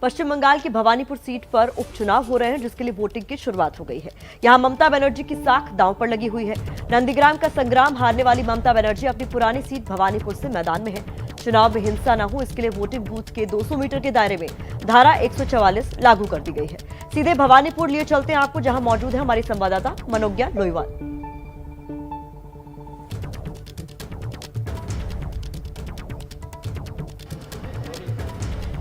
पश्चिम बंगाल की भवानीपुर सीट पर उपचुनाव हो रहे हैं, जिसके लिए वोटिंग की शुरुआत हो गई है। यहां ममता बनर्जी की साख दांव पर लगी हुई है। नंदीग्राम का संग्राम हारने वाली ममता बनर्जी अपनी पुरानी सीट भवानीपुर से मैदान में है। चुनाव में हिंसा न हो, इसके लिए वोटिंग बूथ के 200 मीटर के दायरे में धारा 144 लागू कर दी गई है। सीधे भवानीपुर लिए चलते हैं आपको, जहां मौजूद है हमारी संवाददाता मनोज्ञा लोईवाल।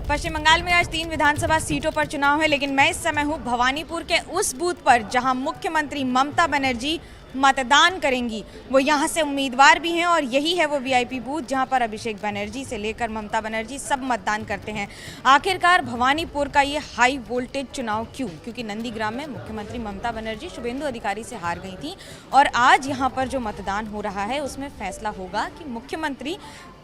पश्चिम बंगाल में आज 3 विधानसभा सीटों पर चुनाव है, लेकिन मैं इस समय हूं भवानीपुर के उस बूथ पर जहां मुख्यमंत्री ममता बनर्जी मतदान करेंगी। वो यहां से उम्मीदवार भी हैं और यही है वो वीआईपी बूथ जहां पर अभिषेक बनर्जी से लेकर ममता बनर्जी सब मतदान करते हैं। आखिरकार भवानीपुर का ये हाई वोल्टेज चुनाव क्यों? क्योंकि नंदीग्राम में मुख्यमंत्री ममता बनर्जी शुभेंदु अधिकारी से हार गई थी और आज यहाँ पर जो मतदान हो रहा है उसमें फैसला होगा कि मुख्यमंत्री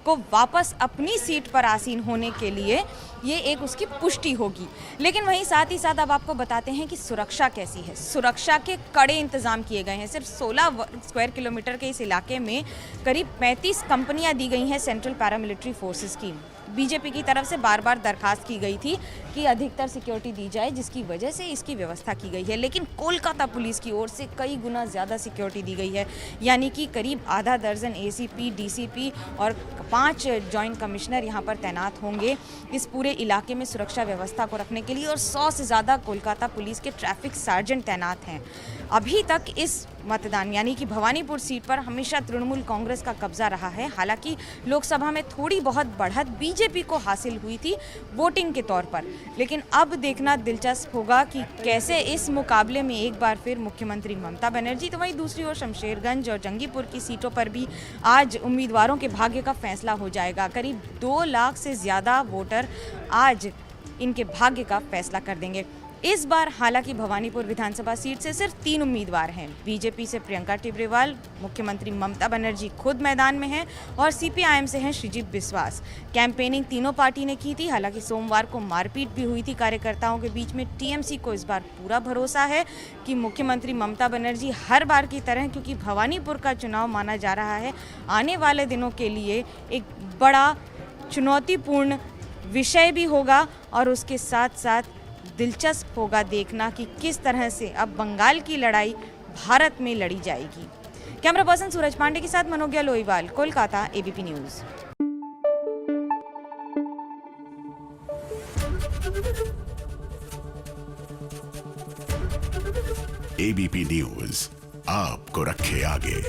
को वापस अपनी सीट पर आसीन होने के लिए ये एक उसकी पुष्टि होगी। लेकिन वहीं साथ ही साथ अब आपको बताते हैं कि सुरक्षा कैसी है। सुरक्षा के कड़े इंतजाम किए गए हैं। सिर्फ 16 स्क्वायर किलोमीटर के इस इलाके में करीब 35 कंपनियां दी गई हैं सेंट्रल पैरामिलिट्री फोर्सेस की। बीजेपी की तरफ से बार बार दरखास्त की गई थी कि अधिकतर सिक्योरिटी दी जाए, जिसकी वजह से इसकी व्यवस्था की गई है। लेकिन कोलकाता पुलिस की ओर से कई गुना ज़्यादा सिक्योरिटी दी गई है, यानी कि करीब आधा दर्जन एसीपी, डीसीपी और 5 जॉइंट कमिश्नर यहाँ पर तैनात होंगे इस पूरे इलाके में सुरक्षा व्यवस्था को रखने के लिए, और 100 से ज़्यादा कोलकाता पुलिस के ट्रैफिक सार्जेंट तैनात हैं। अभी तक इस मतदान यानी कि भवानीपुर सीट पर हमेशा तृणमूल कांग्रेस का कब्जा रहा है। हालांकि लोकसभा में थोड़ी बहुत बढ़त बीजेपी को हासिल हुई थी वोटिंग के तौर पर, लेकिन अब देखना दिलचस्प होगा कि कैसे इस मुकाबले में एक बार फिर मुख्यमंत्री ममता बनर्जी, तो वहीं दूसरी ओर शमशेरगंज और जंगीपुर की सीटों पर भी आज उम्मीदवारों के भाग्य का फैसला हो जाएगा। करीब 2 लाख से ज़्यादा वोटर आज इनके भाग्य का फैसला कर देंगे। इस बार हालांकि भवानीपुर विधानसभा सीट से सिर्फ 3 उम्मीदवार हैं। बीजेपी से प्रियंका टिब्रेवाल, मुख्यमंत्री ममता बनर्जी खुद मैदान में हैं और सीपीआईएम से हैं श्रीजीत बिस्वास। कैंपेनिंग तीनों पार्टी ने की थी। हालांकि सोमवार को मारपीट भी हुई थी कार्यकर्ताओं के बीच में। टीएमसी को इस बार पूरा भरोसा है कि मुख्यमंत्री ममता बनर्जी हर बार की तरह, क्योंकि भवानीपुर का चुनाव माना जा रहा है आने वाले दिनों के लिए एक बड़ा चुनौतीपूर्ण विषय भी होगा, और उसके साथ साथ दिलचस्प होगा देखना कि किस तरह से अब बंगाल की लड़ाई भारत में लड़ी जाएगी। कैमरा पर्सन सूरज पांडे के साथ Manogya Loiwal, Kolkata, ABP news. ABP news आपको रखे आगे।